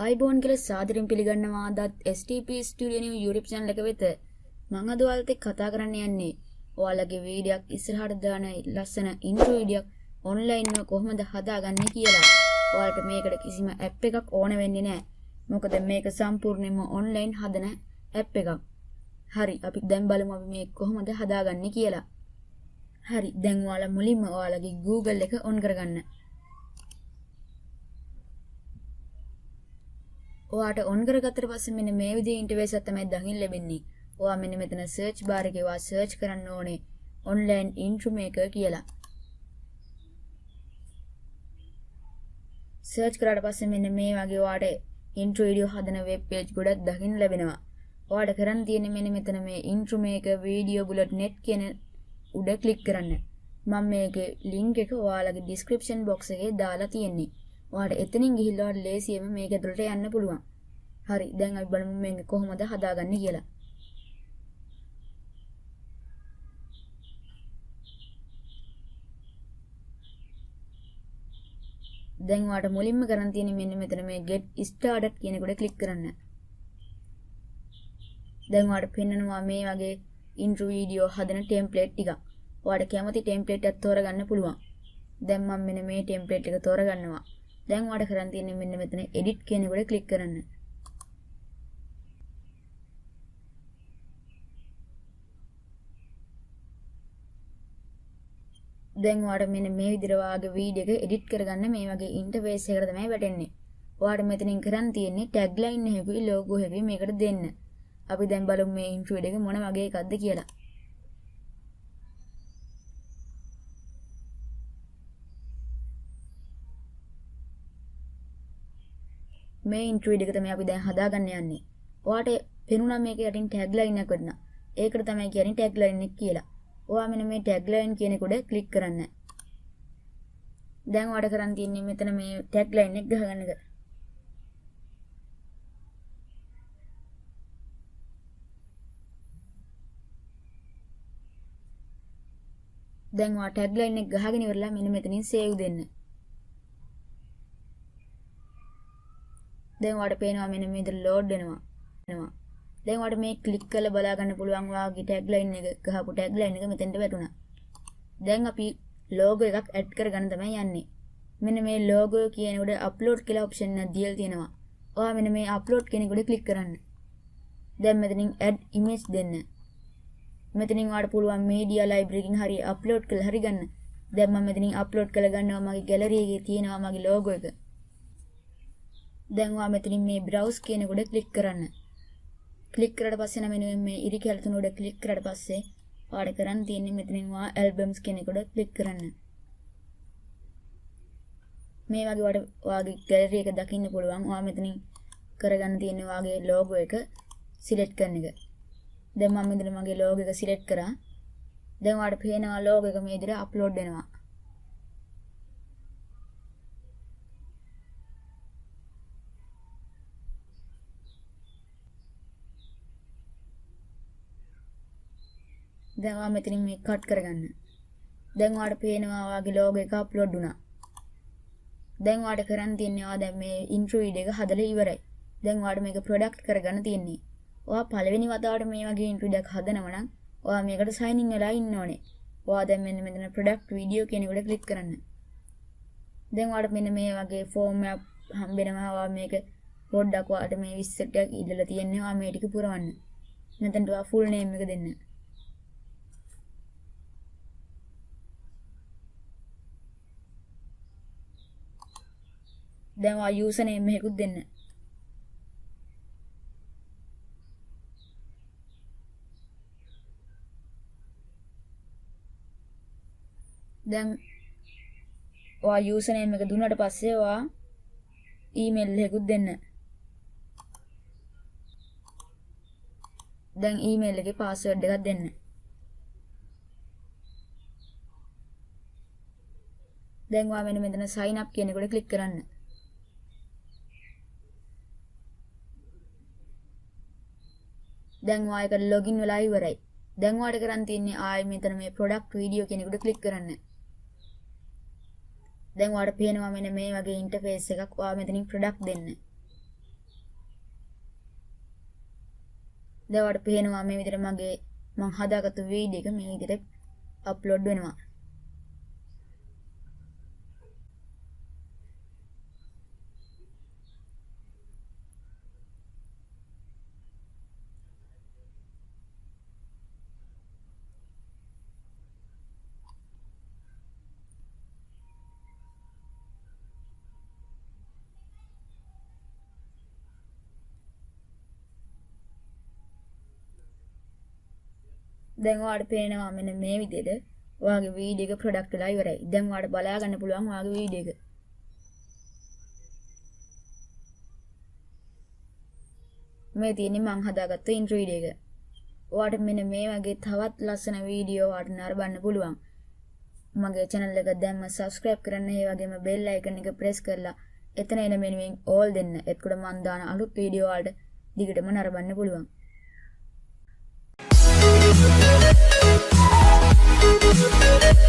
ආයිබෝන් කියලා සාදරයෙන් පිළිගන්නවා අදත් STP Studio New YouTube channel එක වෙත. මම අද ඔයාලට කතා කරන්න යන්නේ ඔයාලගේ වීඩියෝක් ඉස්සරහට දාන ලස්සන intro වීඩියෝක් online එක කොහොමද හදාගන්නේ කියලා. ඔයාලට මේකට කිසිම app එකක් ඕන වෙන්නේ නැහැ. මොකද මේක සම්පූර්ණයෙන්ම online හදන app එකක්. හරි, අපි දැන් බලමු අපි මේක කොහොමද හදාගන්නේ කියලා. හරි, දැන් ඔයාලා මුලින්ම ඔයාලගේ Google එක on කරගන්න. ඔයාට on කරගත්තට පස්සේ මෙන්න මේ විදිහේ ඉන්ටර්ෆේස් එකක් තමයි දකින්න ලැබෙන්නේ. ඔයා මෙන්න මෙතන search bar එකේ ඔයා search කරන්න ඕනේ online intro maker කියලා. search කරාට පස්සේ මෙන්න මේ වගේ ඔයාට intro video හදන web page ගොඩක් දකින්න ලැබෙනවා. ඔයාට කරන්න තියෙන්නේ මෙන්න මෙතන මේ intro maker video bullet net කියන උඩ click කරන්න. මම මේකේ link එක ඔයාලගේ description box එකේ දාලා තියෙන්නේ. ඔයාලට එතනින් ගිහිල්ලා ඔයාලට ලේසියෙම මේක ඇතුළට යන්න පුළුවන්. හරි, දැන් අපි බලමු මේක කොහොමද හදාගන්නේ කියලා. දැන් ඔයාලට මුලින්ම කරන්න තියෙන්නේ මෙන්න මෙතන මේ get started කියන එකට click කරන්න. දැන් ඔයාලට පෙන්නනවා මේ වගේ intro video හදන template ටිකක්. ඔයාලට කැමති template එකක් තෝරගන්න පුළුවන්. දැන් මම මෙන්න මේ template එක තෝරගන්නවා. දැන් ඔයාලට කරන්න තියෙන්නේ මෙන්න මෙතන edit කියන එකට click කරන්න. දැන් ඔයාලට මෙන්න මේ විදිහට වාගේ වීඩියෝ එක edit කරගන්න මේ වගේ interface එකකට තමයි වැටෙන්නේ. ඔයාලට මෙතනින් කරන්න තියෙන්නේ tagline එකකුයි logo එකකුයි මේකට දෙන්න. අපි දැන් බලමු මේ intro එක මොන වගේ එකක්ද කියලා. මේ intro එක තමයි අපි දැන් හදාගන්න යන්නේ. ඔයාට පෙනුණා මේක යටින් tagline එකක් වටන. ඒකට තමයි කියන්නේ tagline එක කියලා. ඔයා මෙන්න මේ tagline කියන එක උඩ ක්ලික් කරන්න. දැන් ඔයාට කරන් තියෙන්නේ මෙතන මේ tagline එක ගහගන්න එක. දැන් ඔයා tagline එක ගහගෙන ඉවරලා මෙන්න මෙතනින් save දෙන්න. දැන් ඔයාලට පේනවා මෙන්න මේ විදිහට load වෙනවා. දැන් ඔයාලට මේ ක්ලික් කරලා බලා ගන්න පුළුවන් ඔයාගේ tagline එක ගහපු tagline එක මෙතෙන්ට වැටුණා. දැන් අපි logo එකක් add කරගන්න තමයි යන්නේ. මෙන්න මේ logo කියන උඩ upload කියලා option එකක් දීලා තියෙනවා. ඔයා මෙන්න මේ upload කියන එක උඩ ක්ලික් කරන්න. දැන් මෙතනින් add image දෙන්න. මෙතනින් ඔයාලට පුළුවන් media library එකකින් හරි upload කරලා හරි ගන්න. දැන් මම මෙතනින් upload කරලා ගන්නවා මගේ gallery එකේ තියෙනවා මගේ logo එක. දැන් ඔයා මෙතනින් මේ browse කියන එක උඩ ක්ලික් කරන්න. ක්ලික් කරලා පස්සේ නම් මෙන්න මේ ඉරි කැල තුන උඩ ක්ලික් කරලා පස්සේ ඔයාලට කරන් තියෙන්නේ මෙතනින් ඔයා albums කියන එක උඩ ක්ලික් කරන්න. මේ වගේ ඔයාගේ gallery එක දකින්න පුළුවන්. ඔයා මෙතනින් කරගන්න තියෙන්නේ ඔයාගේ logo එක select කරන එක. දැන් මම මෙතන මගේ logo එක select කරා. දැන් ඔයාලට පේනවා logo එක මේ විදිහට upload වෙනවා. දැන් ඔයා මෙතනින් මේක කට් කරගන්න. දැන් ඔයාලට පේනවා ඔයාගේ logo එක අප්ලෝඩ් වුණා. දැන් ඔයාලට කරන් තියෙන්නේ ඔයා දැන් මේ intro video එක හදලා ඉවරයි. දැන් ඔයාලට මේක ප්‍රොඩක්ට් කරගන්න තියෙන්නේ. ඔයා පළවෙනි වතාවට මේ වගේ intro එකක් හදනවා නම් ඔයා මේකට sign in වෙලා ඉන්න ඕනේ. ඔයා දැන් මෙන්න මෙතන product video කියන එකට ක්ලික් කරන්න. දැන් ඔයාලට මෙන්න මේ වගේ form එකක් හම්බෙනවා. ඔයා මේක පොඩ්ඩක් ඔයාලට මේ 20 ටක් ඉල්ලලා තියෙන්නේ. ඔයා මේ ටික පුරවන්න. මෙතනට ඔයා full name එක දෙන්න. දැන් ඔයා username එකකුත් දෙන්න. දැන් ඔයා username එක දුන්නාට පස්සේ ඔයා email එකකුත් දෙන්න. දැන් email එකේ password එකක් දෙන්න. දැන් ඔයා මෙන්න මෙතන sign up කියන එකට ක්ලික් කරන්න. දැන් ඔයාලට login වෙලා ඉවරයි. දැන් ඔයාලට කරන් තියෙන්නේ ආයෙ මෙතන මේ product video කියන එකට ක්ලික් කරන්න. දැන් ඔයාලට පේනවා මෙන්න මේ වගේ ඉන්ටර්ෆේස් එකක්. ඔයා මෙතනින් ප්‍රොඩක්ට් දෙන්න. දැන් ඔයාලට පේනවා මේ විදිහට මගේ මම හදාගත්තු වීඩියෝ එක මේ විදිහට අප්ලෝඩ් වෙනවා. දැන් ඔයාලට පේනවා මෙන්න මේ විදිහට ඔයාගේ වීඩියෝ එක ප්‍රොඩක්ට් වෙලා ඉවරයි. දැන් ඔයාලට බලා ගන්න පුළුවන් ඔයාගේ වීඩියෝ එක. මේ තියෙන්නේ මම හදාගත්ත intro වීඩියෝ එක. ඔයාලට මෙන්න මේ වගේ තවත් ලස්සන වීඩියෝ ඔයාලට නරඹන්න පුළුවන්. මගේ channel එක දැන්ම subscribe කරන්න, ඒ වගේම bell icon එක press කරලා එතන එන මෙනුවෙන් all දෙන්න. එතකොට මම දාන අලුත් වීඩියෝ වලට දිගටම නරඹන්න පුළුවන්. We'll be right back.